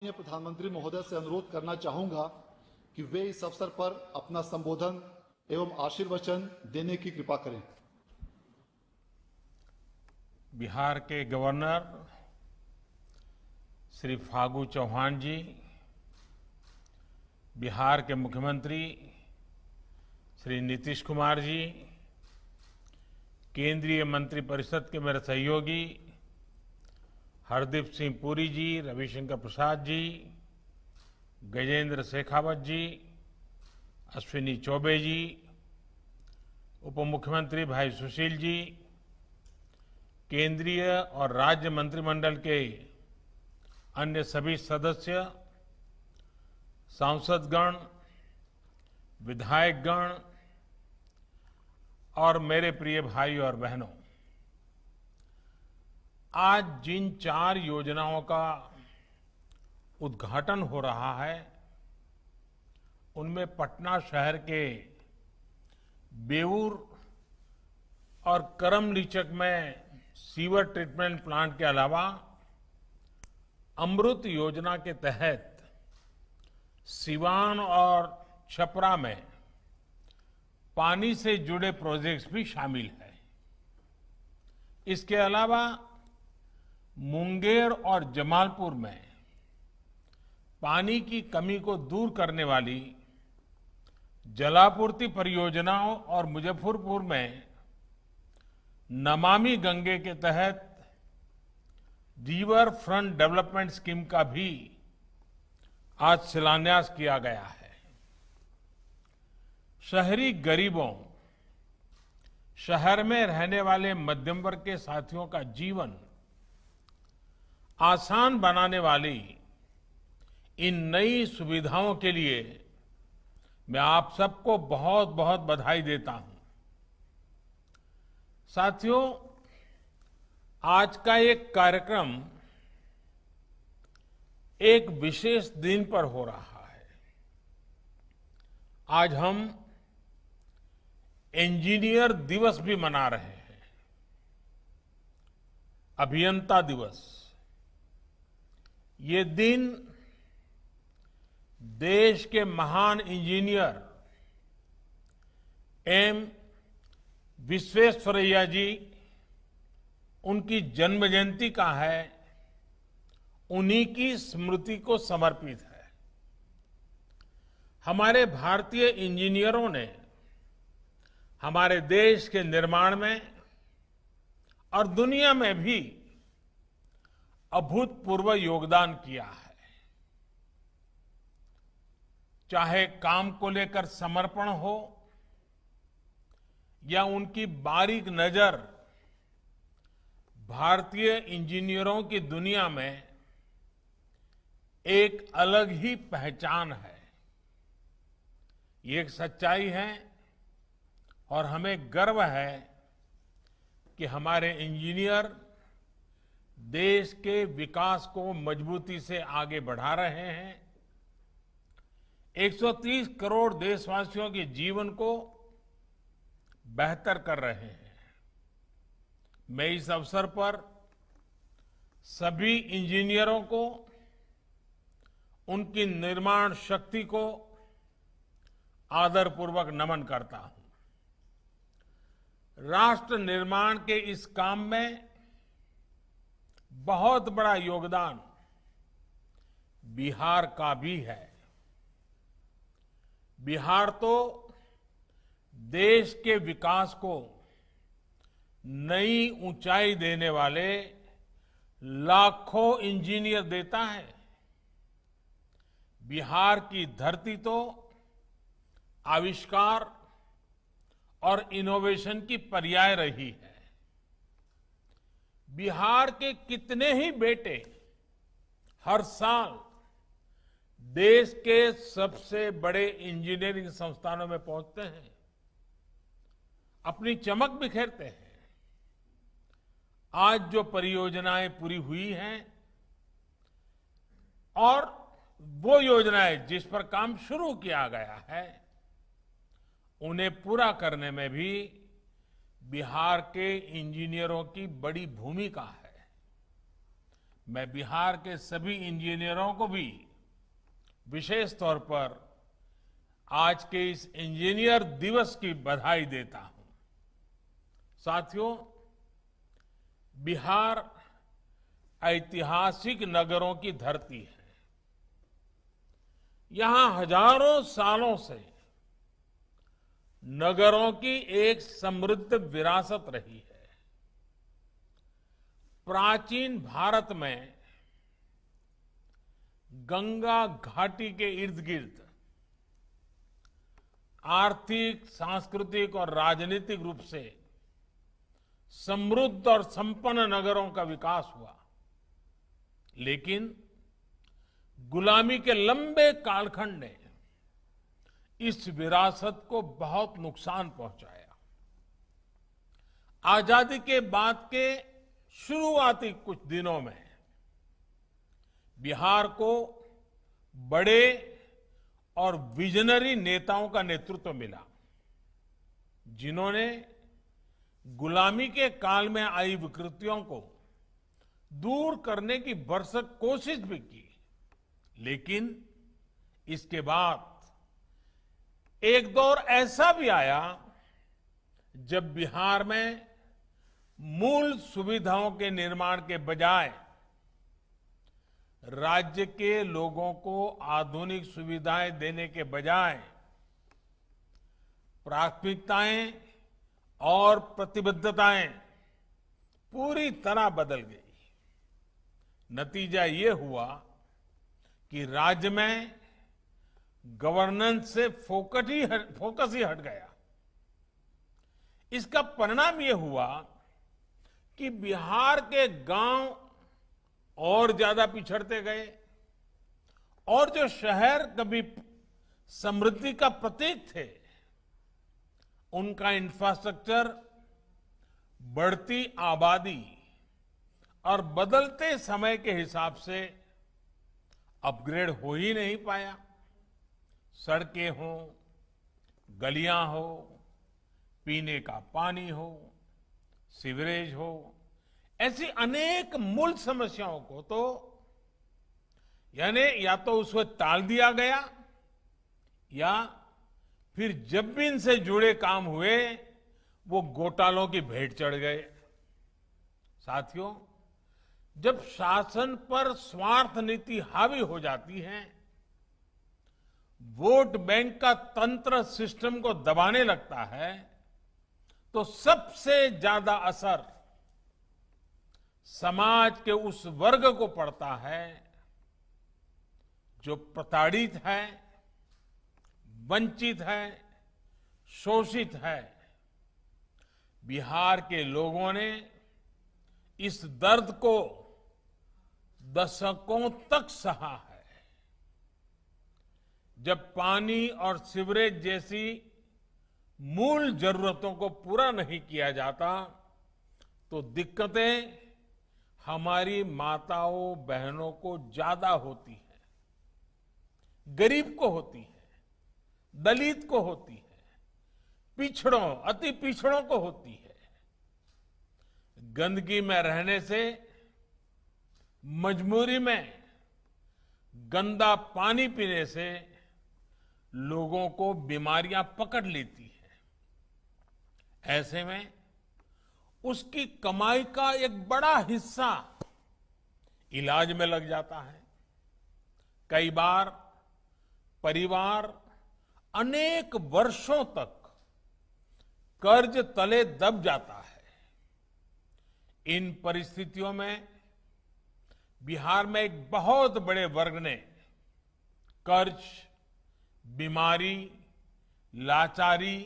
मैं प्रधानमंत्री महोदय से अनुरोध करना चाहूंगा कि वे इस अवसर पर अपना संबोधन एवं आशीर्वचन देने की कृपा करें। बिहार के गवर्नर श्री फागू चौहान जी, बिहार के मुख्यमंत्री श्री नीतीश कुमार जी, केंद्रीय मंत्रिपरिषद के मेरे सहयोगी हरदीप सिंह पुरी जी, रविशंकर प्रसाद जी, गजेंद्र शेखावत जी, अश्विनी चौबे जी, उप मुख्यमंत्री भाई सुशील जी, केंद्रीय और राज्य मंत्रिमंडल के अन्य सभी सदस्य, सांसदगण, विधायकगण और मेरे प्रिय भाई और बहनों, आज जिन 4 योजनाओं का उद्घाटन हो रहा है उनमें पटना शहर के बेऊर और करमलीचक में सीवर ट्रीटमेंट प्लांट के अलावा अमृत योजना के तहत सिवान और छपरा में पानी से जुड़े प्रोजेक्ट्स भी शामिल हैं। इसके अलावा मुंगेर और जमालपुर में पानी की कमी को दूर करने वाली जलापूर्ति परियोजनाओं और मुजफ्फरपुर में नमामि गंगे के तहत रिवर फ्रंट डेवलपमेंट स्कीम का भी आज शिलान्यास किया गया है। शहरी गरीबों, शहर में रहने वाले मध्यम वर्ग के साथियों का जीवन आसान बनाने वाली इन नई सुविधाओं के लिए मैं आप सबको बहुत बहुत बधाई देता हूं। साथियों, आज का एक कार्यक्रम एक विशेष दिन पर हो रहा है। आज हम इंजीनियर दिवस भी मना रहे हैं, अभियंता दिवस। ये दिन देश के महान इंजीनियर एम विश्वेश्वरैया जी, उनकी जन्म जयंती का है, उन्हीं की स्मृति को समर्पित है। हमारे भारतीय इंजीनियरों ने हमारे देश के निर्माण में और दुनिया में भी अभूतपूर्व योगदान किया है। चाहे काम को लेकर समर्पण हो या उनकी बारीक नजर भारतीय इंजीनियरों की दुनिया में एक अलग ही पहचान है। ये एक सच्चाई है और हमें गर्व है कि हमारे इंजीनियर देश के विकास को मजबूती से आगे बढ़ा रहे हैं। 130 करोड़ देशवासियों के जीवन को बेहतर कर रहे हैं। मैं इस अवसर पर सभी इंजीनियरों को, उनकी निर्माण शक्ति को आदरपूर्वक नमन करता हूं। राष्ट्र निर्माण के इस काम में बहुत बड़ा योगदान बिहार का भी है। बिहार तो देश के विकास को नई ऊंचाई देने वाले लाखों इंजीनियर देता है। बिहार की धरती तो आविष्कार और इनोवेशन की पर्याय रही है। बिहार के कितने ही बेटे हर साल देश के सबसे बड़े इंजीनियरिंग संस्थानों में पहुंचते हैं, अपनी चमक बिखेरते हैं। आज जो परियोजनाएं पूरी हुई हैं और वो योजनाएं जिस पर काम शुरू किया गया है, उन्हें पूरा करने में भी बिहार के इंजीनियरों की बड़ी भूमिका है। मैं बिहार के सभी इंजीनियरों को भी विशेष तौर पर आज के इस इंजीनियर दिवस की बधाई देता हूं। साथियों, बिहार ऐतिहासिक नगरों की धरती है। यहां हजारों सालों से नगरों की एक समृद्ध विरासत रही है। प्राचीन भारत में गंगा घाटी के इर्द गिर्द आर्थिक, सांस्कृतिक और राजनीतिक रूप से समृद्ध और संपन्न नगरों का विकास हुआ, लेकिन गुलामी के लंबे कालखंड ने इस विरासत को बहुत नुकसान पहुंचाया। आजादी के बाद के शुरुआती कुछ दिनों में बिहार को बड़े और विजनरी नेताओं का नेतृत्व मिला, जिन्होंने गुलामी के काल में आई विकृतियों को दूर करने की भरसक कोशिश भी की। लेकिन इसके बाद एक दौर ऐसा भी आया जब बिहार में मूल सुविधाओं के निर्माण के बजाय राज्य के लोगों को आधुनिक सुविधाएं देने के बजाय प्राथमिकताएं और प्रतिबद्धताएं पूरी तरह बदल गई। नतीजा ये हुआ कि राज्य में गवर्नेंस से फोकस ही हट गया। इसका परिणाम ये हुआ कि बिहार के गांव और ज्यादा पिछड़ते गए और जो शहर कभी समृद्धि का प्रतीक थे, उनका इंफ्रास्ट्रक्चर बढ़ती आबादी और बदलते समय के हिसाब से अपग्रेड हो ही नहीं पाया। सड़कें हो, गलियां हो, पीने का पानी हो, सीवरेज हो, ऐसी अनेक मूल समस्याओं को तो यानी या तो उसको टाल दिया गया या फिर जब भी इनसे जुड़े काम हुए वो घोटालों की भेंट चढ़ गए। साथियों, जब शासन पर स्वार्थ नीति हावी हो जाती है, वोट बैंक का तंत्र सिस्टम को दबाने लगता है, तो सबसे ज्यादा असर समाज के उस वर्ग को पड़ता है जो प्रताड़ित है, वंचित है, शोषित है। बिहार के लोगों ने इस दर्द को दशकों तक सहा है। जब पानी और सीवरेज जैसी मूल जरूरतों को पूरा नहीं किया जाता तो दिक्कतें हमारी माताओं बहनों को ज्यादा होती है, गरीब को होती है, दलित को होती है, पिछड़ों, अति पिछड़ों को होती है। गंदगी में रहने से मजबूरी में गंदा पानी पीने से लोगों को बीमारियां पकड़ लेती है। ऐसे में उसकी कमाई का एक बड़ा हिस्सा इलाज में लग जाता है। कई बार परिवार अनेक वर्षों तक कर्ज तले दब जाता है। इन परिस्थितियों में बिहार में एक बहुत बड़े वर्ग ने कर्ज, बीमारी, लाचारी,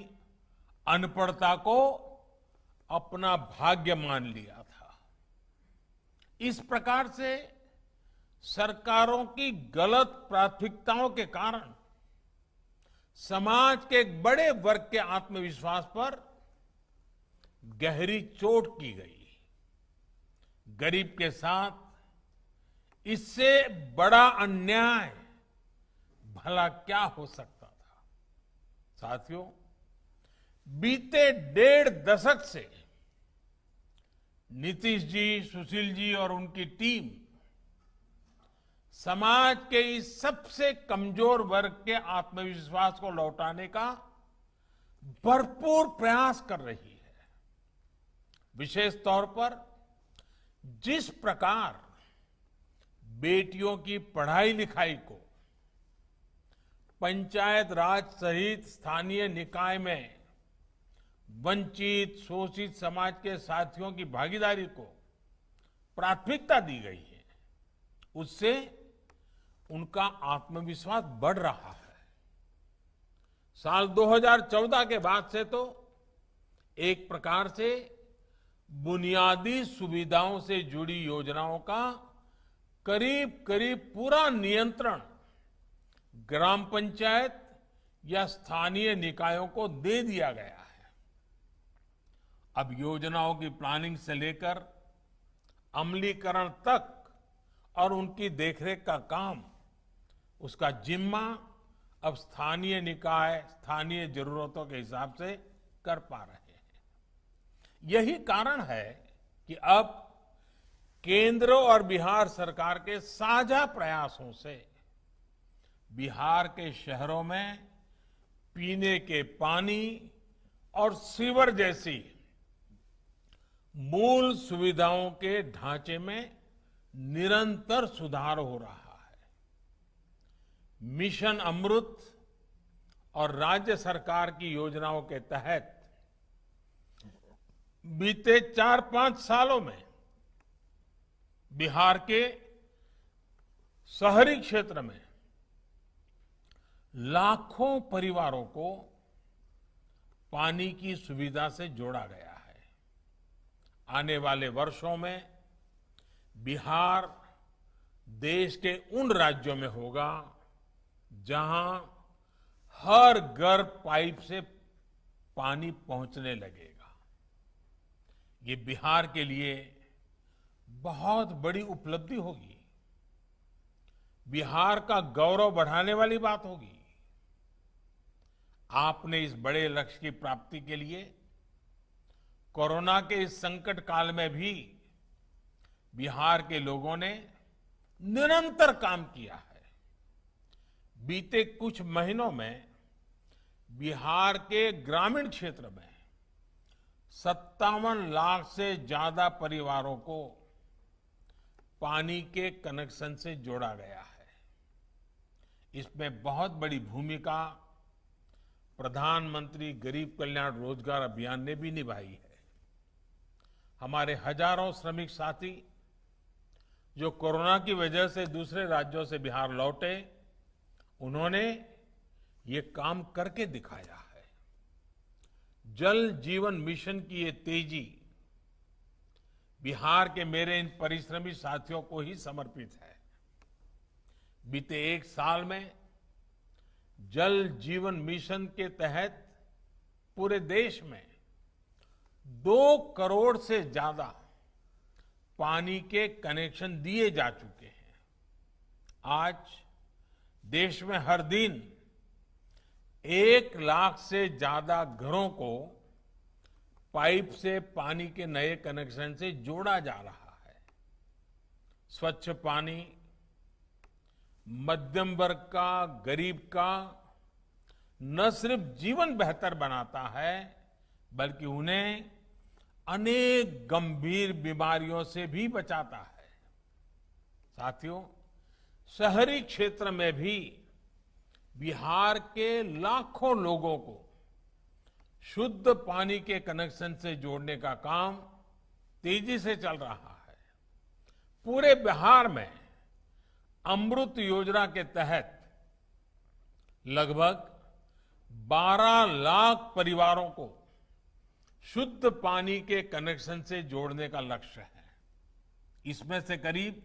अनपढ़ता को अपना भाग्य मान लिया था। इस प्रकार से सरकारों की गलत प्राथमिकताओं के कारण समाज के एक बड़े वर्ग के आत्मविश्वास पर गहरी चोट की गई। गरीब के साथ इससे बड़ा अन्याय भला क्या हो सकता था। साथियों, बीते 1.5 दशक से नीतीश जी, सुशील जी और उनकी टीम समाज के इस सबसे कमजोर वर्ग के आत्मविश्वास को लौटाने का भरपूर प्रयास कर रही है। विशेष तौर पर जिस प्रकार बेटियों की पढ़ाई लिखाई को पंचायत राज सहित स्थानीय निकाय में वंचित शोषित समाज के साथियों की भागीदारी को प्राथमिकता दी गई है, उससे उनका आत्मविश्वास बढ़ रहा है। साल 2014 के बाद से तो एक प्रकार से बुनियादी सुविधाओं से जुड़ी योजनाओं का करीब करीब पूरा नियंत्रण ग्राम पंचायत या स्थानीय निकायों को दे दिया गया है। अब योजनाओं की प्लानिंग से लेकर अमलीकरण तक और उनकी देखरेख का काम, उसका जिम्मा अब स्थानीय निकाय स्थानीय जरूरतों के हिसाब से कर पा रहे हैं। यही कारण है कि अब केंद्र और बिहार सरकार के साझा प्रयासों से बिहार के शहरों में पीने के पानी और सीवर जैसी मूल सुविधाओं के ढांचे में निरंतर सुधार हो रहा है। मिशन अमृत और राज्य सरकार की योजनाओं के तहत बीते 4-5 सालों में बिहार के शहरी क्षेत्र में लाखों परिवारों को पानी की सुविधा से जोड़ा गया है। आने वाले वर्षों में बिहार देश के उन राज्यों में होगा जहां हर घर पाइप से पानी पहुंचने लगेगा। ये बिहार के लिए बहुत बड़ी उपलब्धि होगी, बिहार का गौरव बढ़ाने वाली बात होगी। आपने इस बड़े लक्ष्य की प्राप्ति के लिए कोरोना के इस संकट काल में भी बिहार के लोगों ने निरंतर काम किया है। बीते कुछ महीनों में बिहार के ग्रामीण क्षेत्र में 57 लाख से ज्यादा परिवारों को पानी के कनेक्शन से जोड़ा गया है। इसमें बहुत बड़ी भूमिका प्रधानमंत्री गरीब कल्याण रोजगार अभियान ने भी निभाई है। हमारे हजारों श्रमिक साथी जो कोरोना की वजह से दूसरे राज्यों से बिहार लौटे, उन्होंने ये काम करके दिखाया है। जल जीवन मिशन की ये तेजी बिहार के मेरे इन परिश्रमी साथियों को ही समर्पित है। बीते एक साल में जल जीवन मिशन के तहत पूरे देश में 2 करोड़ से ज्यादा पानी के कनेक्शन दिए जा चुके हैं। आज देश में हर दिन 1 लाख से ज्यादा घरों को पाइप से पानी के नए कनेक्शन से जोड़ा जा रहा है। स्वच्छ पानी मध्यम वर्ग का, गरीब का न सिर्फ जीवन बेहतर बनाता है, बल्कि उन्हें अनेक गंभीर बीमारियों से भी बचाता है। साथियों, शहरी क्षेत्र में भी बिहार के लाखों लोगों को शुद्ध पानी के कनेक्शन से जोड़ने का काम तेजी से चल रहा है। पूरे बिहार में अमृत योजना के तहत लगभग 12 लाख परिवारों को शुद्ध पानी के कनेक्शन से जोड़ने का लक्ष्य है। इसमें से करीब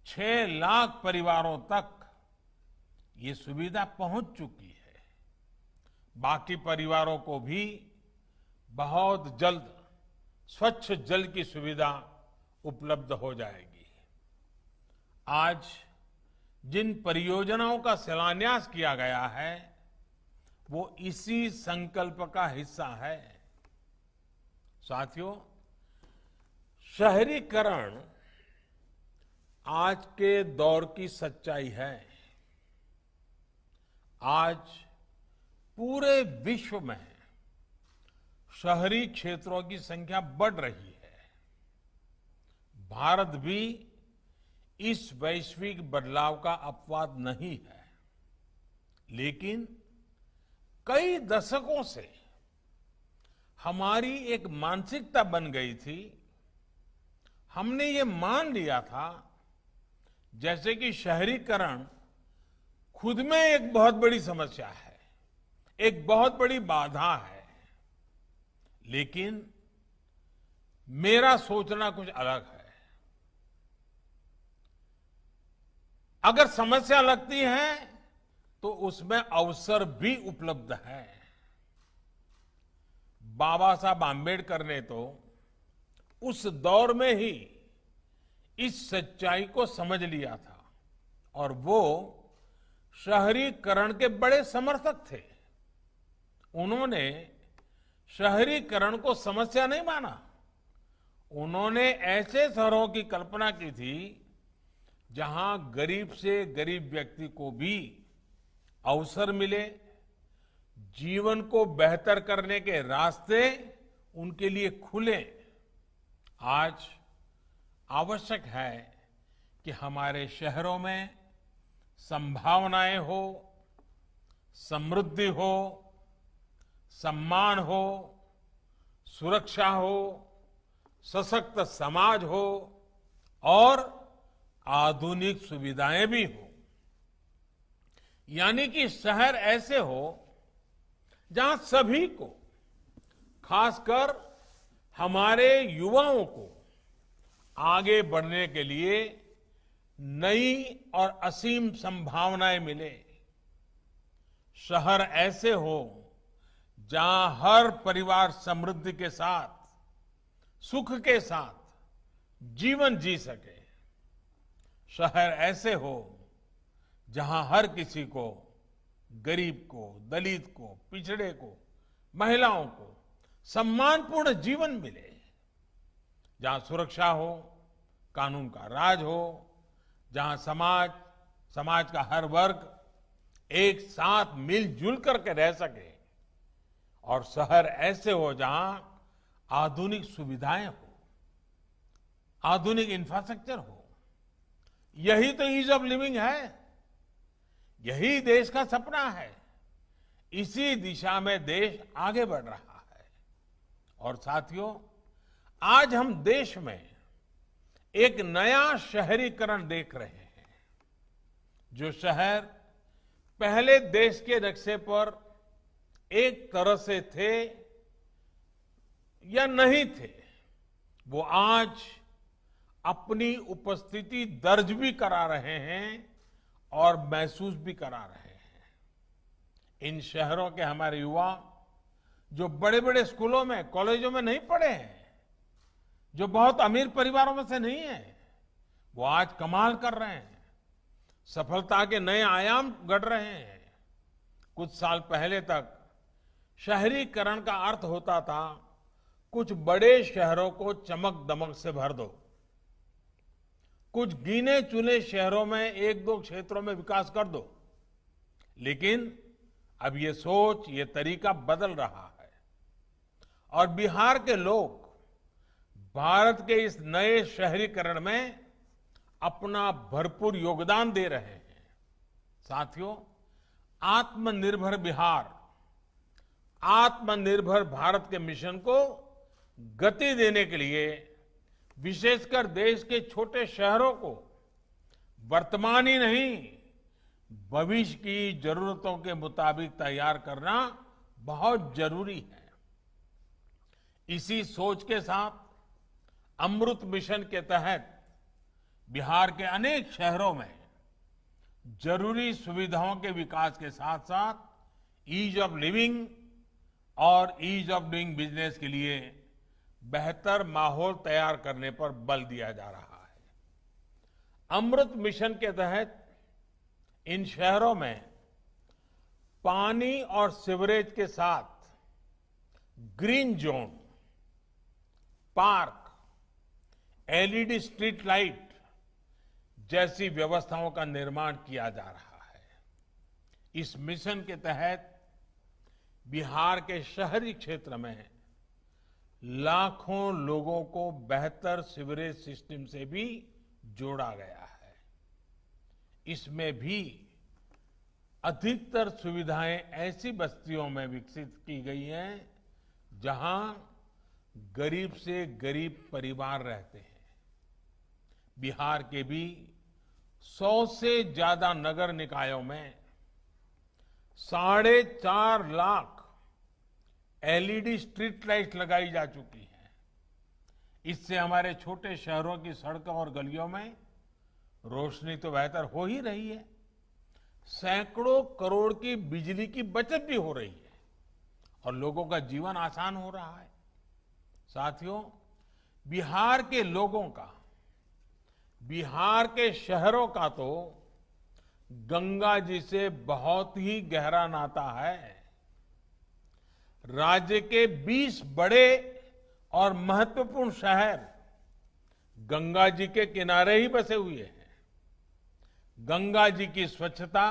6 लाख परिवारों तक ये सुविधा पहुंच चुकी है। बाकी परिवारों को भी बहुत जल्द स्वच्छ जल की सुविधा उपलब्ध हो जाएगी। आज जिन परियोजनाओं का शिलान्यास किया गया है, वो इसी संकल्प का हिस्सा है। साथियों, शहरीकरण आज के दौर की सच्चाई है। आज पूरे विश्व में शहरी क्षेत्रों की संख्या बढ़ रही है। भारत भी इस वैश्विक बदलाव का अपवाद नहीं है, लेकिन कई दशकों से हमारी एक मानसिकता बन गई थी। हमने ये मान लिया था जैसे कि शहरीकरण खुद में एक बहुत बड़ी समस्या है, एक बहुत बड़ी बाधा है। लेकिन मेरा सोचना कुछ अलग है। अगर समस्या लगती है तो उसमें अवसर भी उपलब्ध है। बाबा साहब आम्बेडकर ने तो उस दौर में ही इस सच्चाई को समझ लिया था और वो शहरीकरण के बड़े समर्थक थे। उन्होंने शहरीकरण को समस्या नहीं माना। उन्होंने ऐसे शहरों की कल्पना की थी जहां गरीब से गरीब व्यक्ति को भी अवसर मिले, जीवन को बेहतर करने के रास्ते उनके लिए खुले। आज आवश्यक है कि हमारे शहरों में संभावनाएं हो, समृद्धि हो, सम्मान हो, सुरक्षा हो, सशक्त समाज हो और आधुनिक सुविधाएं भी हो। यानी कि शहर ऐसे हो जहां सभी को, खासकर हमारे युवाओं को आगे बढ़ने के लिए नई और असीम संभावनाएं मिले। शहर ऐसे हो जहां हर परिवार समृद्धि के साथ, सुख के साथ जीवन जी सके। शहर ऐसे हो जहां हर किसी को, गरीब को, दलित को, पिछड़े को, महिलाओं को सम्मानपूर्ण जीवन मिले। जहां सुरक्षा हो, कानून का राज हो, जहां समाज का हर वर्ग एक साथ मिलजुल करके रह सके। और शहर ऐसे हो जहां आधुनिक सुविधाएं हो, आधुनिक इंफ्रास्ट्रक्चर हो। यही तो ईज ऑफ लिविंग है, यही देश का सपना है। इसी दिशा में देश आगे बढ़ रहा है। और साथियों, आज हम देश में एक नया शहरीकरण देख रहे हैं। जो शहर पहले देश के नक्शे पर एक तरह से थे या नहीं थे, वो आज अपनी उपस्थिति दर्ज भी करा रहे हैं और महसूस भी करा रहे हैं। इन शहरों के हमारे युवा जो बड़े बड़े स्कूलों में, कॉलेजों में नहीं पढ़े हैं, जो बहुत अमीर परिवारों में से नहीं है, वो आज कमाल कर रहे हैं, सफलता के नए आयाम गढ़ रहे हैं। कुछ साल पहले तक शहरीकरण का अर्थ होता था कुछ बड़े शहरों को चमक दमक से भर दो, कुछ गिने चुने शहरों में एक दो क्षेत्रों में विकास कर दो। लेकिन अब ये सोच, ये तरीका बदल रहा है और बिहार के लोग भारत के इस नए शहरीकरण में अपना भरपूर योगदान दे रहे हैं। साथियों, आत्मनिर्भर बिहार, आत्मनिर्भर भारत के मिशन को गति देने के लिए विशेषकर देश के छोटे शहरों को वर्तमान ही नहीं, भविष्य की जरूरतों के मुताबिक तैयार करना बहुत जरूरी है। इसी सोच के साथ अमृत मिशन के तहत बिहार के अनेक शहरों में जरूरी सुविधाओं के विकास के साथ साथ ईज ऑफ लिविंग और ईज ऑफ डूइंग बिजनेस के लिए बेहतर माहौल तैयार करने पर बल दिया जा रहा है। अमृत मिशन के तहत इन शहरों में पानी और सीवरेज के साथ green zone, park, LED street light जैसी व्यवस्थाओं का निर्माण किया जा रहा है। इस मिशन के तहत बिहार के शहरी क्षेत्र में लाखों लोगों को बेहतर सीवरेज सिस्टम से भी जोड़ा गया है। इसमें भी अधिकतर सुविधाएं ऐसी बस्तियों में विकसित की गई हैं जहां गरीब से गरीब परिवार रहते हैं। बिहार के भी 100 से ज्यादा नगर निकायों में 4.5 लाख एलईडी स्ट्रीट लाइट लगाई जा चुकी है। इससे हमारे छोटे शहरों की सड़कों और गलियों में रोशनी तो बेहतर हो ही रही है, सैकड़ों करोड़ की बिजली की बचत भी हो रही है और लोगों का जीवन आसान हो रहा है। साथियों, बिहार के लोगों का, बिहार के शहरों का तो गंगा जी से बहुत ही गहरा नाता है। राज्य के 20 बड़े और महत्वपूर्ण शहर गंगा जी के किनारे ही बसे हुए हैं। गंगा जी की स्वच्छता,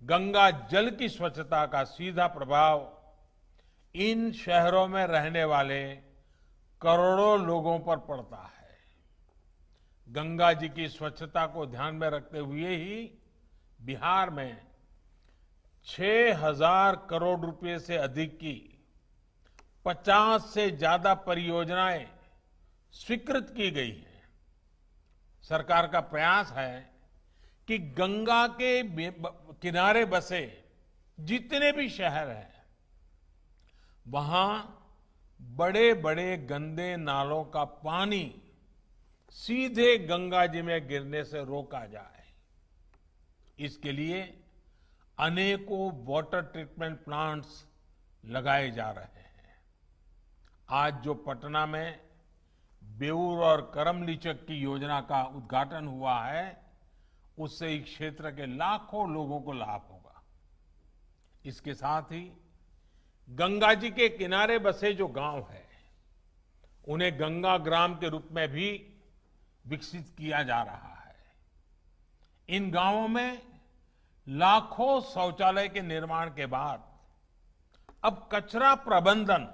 गंगा जल की स्वच्छता का सीधा प्रभाव इन शहरों में रहने वाले करोड़ों लोगों पर पड़ता है। गंगा जी की स्वच्छता को ध्यान में रखते हुए ही बिहार में 6,000 करोड़ रुपए से अधिक की 50 से ज्यादा परियोजनाएं स्वीकृत की गई हैं। सरकार का प्रयास है कि गंगा के किनारे बसे जितने भी शहर हैं वहां बड़े बड़े गंदे नालों का पानी सीधे गंगा जी में गिरने से रोका जाए। इसके लिए अनेकों वाटर ट्रीटमेंट प्लांट्स लगाए जा रहे हैं। आज जो पटना में बेऊर और करमलीचक की योजना का उद्घाटन हुआ है, उससे इस क्षेत्र के लाखों लोगों को लाभ होगा। इसके साथ ही गंगा जी के किनारे बसे जो गांव है, उन्हें गंगा ग्राम के रूप में भी विकसित किया जा रहा है। इन गांवों में लाखों शौचालय के निर्माण के बाद अब कचरा प्रबंधन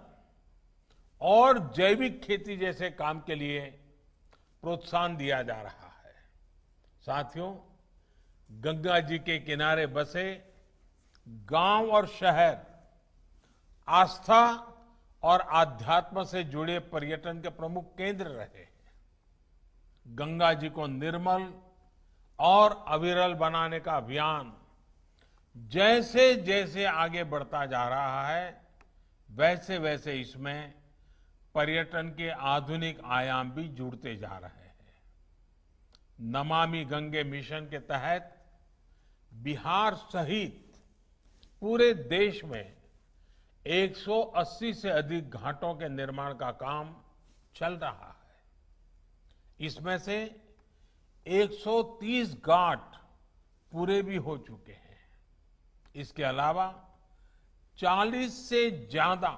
और जैविक खेती जैसे काम के लिए प्रोत्साहन दिया जा रहा है। साथियों, गंगा जी के किनारे बसे गांव और शहर आस्था और आध्यात्म से जुड़े पर्यटन के प्रमुख केंद्र रहे हैं। गंगा जी को निर्मल और अविरल बनाने का अभियान जैसे जैसे आगे बढ़ता जा रहा है, वैसे वैसे इसमें पर्यटन के आधुनिक आयाम भी जुड़ते जा रहे हैं। नमामि गंगे मिशन के तहत बिहार सहित पूरे देश में 180 से अधिक घाटों के निर्माण का काम चल रहा है। इसमें से 130 घाट पूरे भी हो चुके हैं। इसके अलावा 40 से ज्यादा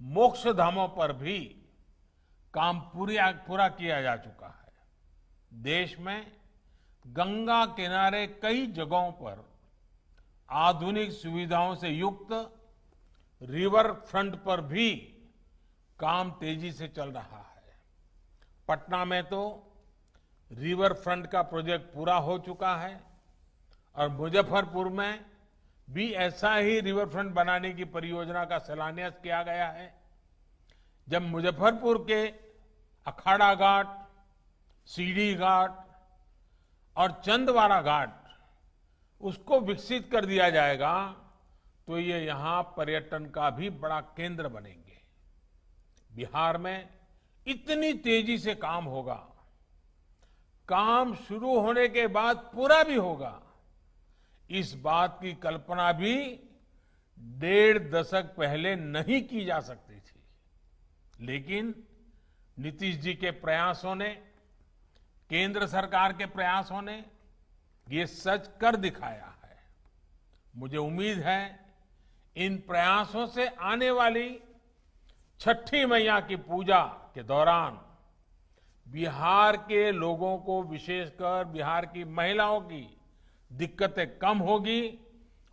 मोक्ष धामों पर भी काम पूरा किया जा चुका है। देश में गंगा किनारे कई जगहों पर आधुनिक सुविधाओं से युक्त रिवर फ्रंट पर भी काम तेजी से चल रहा है। पटना में तो रिवर फ्रंट का प्रोजेक्ट पूरा हो चुका है और मुजफ्फरपुर में भी ऐसा ही रिवर फ्रंट बनाने की परियोजना का शिलान्यास किया गया है। जब मुजफ्फरपुर के अखाड़ा घाट, सीढ़ी घाट और चंदवारा घाट उसको विकसित कर दिया जाएगा तो ये यहां पर्यटन का भी बड़ा केंद्र बनेंगे। बिहार में इतनी तेजी से काम होगा, काम शुरू होने के बाद पूरा भी होगा, इस बात की कल्पना भी 1.5 दशक पहले नहीं की जा सकती थी। लेकिन नीतीश जी के प्रयासों ने, केंद्र सरकार के प्रयासों ने ये सच कर दिखाया है। मुझे उम्मीद है इन प्रयासों से आने वाली छठी मैया की पूजा के दौरान बिहार के लोगों को, विशेषकर बिहार की महिलाओं की दिक्कतें कम होगी,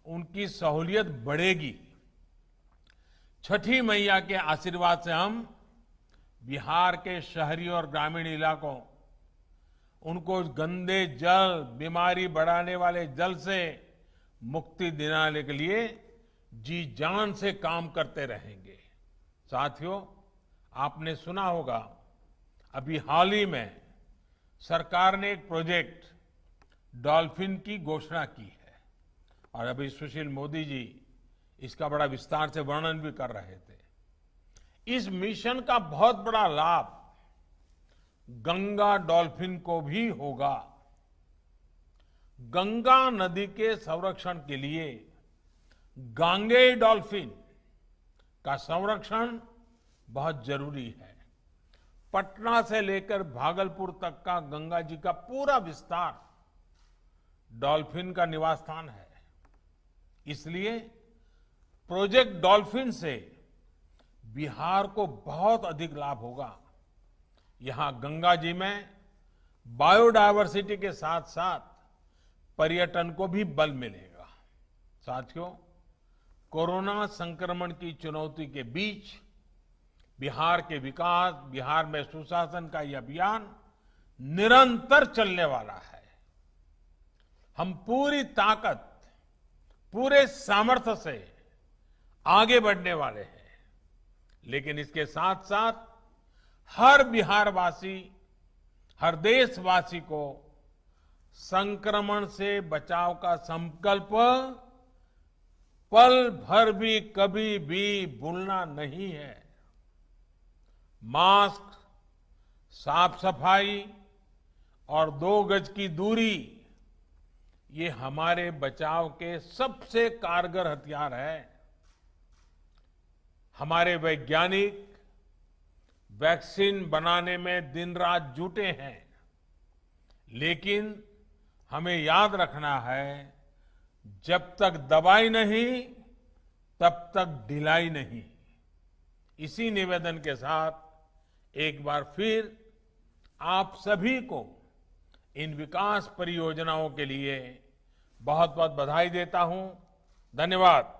उनकी सहूलियत बढ़ेगी। छठी मैया के आशीर्वाद से हम बिहार के शहरी और ग्रामीण इलाकों, उनको गंदे जल, बीमारी बढ़ाने वाले जल से मुक्ति दिलाने के लिए जी जान से काम करते रहेंगे। साथियों, आपने सुना होगा, अभी हाल ही में सरकार ने एक प्रोजेक्ट डॉल्फिन की घोषणा की है और अभी सुशील मोदी जी इसका बड़ा विस्तार से वर्णन भी कर रहे थे। इस मिशन का बहुत बड़ा लाभ गंगा डॉल्फिन को भी होगा। गंगा नदी के संरक्षण के लिए गांगेय डॉल्फिन का संरक्षण बहुत जरूरी है। पटना से लेकर भागलपुर तक का गंगा जी का पूरा विस्तार डॉल्फिन का निवास स्थान है। इसलिए प्रोजेक्ट डॉल्फिन से बिहार को बहुत अधिक लाभ होगा। यहां गंगा जी में बायोडायवर्सिटी के साथ साथ पर्यटन को भी बल मिलेगा। साथियों, कोरोना संक्रमण की चुनौती के बीच बिहार के विकास, बिहार में सुशासन का यह अभियान निरंतर चलने वाला है। हम पूरी ताकत, पूरे सामर्थ्य से आगे बढ़ने वाले हैं, लेकिन इसके साथ साथ हर बिहारवासी, हर देशवासी को संक्रमण से बचाव का संकल्प पल भर भी कभी भी भूलना नहीं है। मास्क, साफ सफाई और 2 गज की दूरी, ये हमारे बचाव के सबसे कारगर हथियार है। हमारे वैज्ञानिक वैक्सीन बनाने में दिन रात जुटे हैं, लेकिन हमें याद रखना है, जब तक दवाई नहीं तब तक ढिलाई नहीं। इसी निवेदन के साथ एक बार फिर आप सभी को इन विकास परियोजनाओं के लिए बहुत बहुत बधाई देता हूं। धन्यवाद।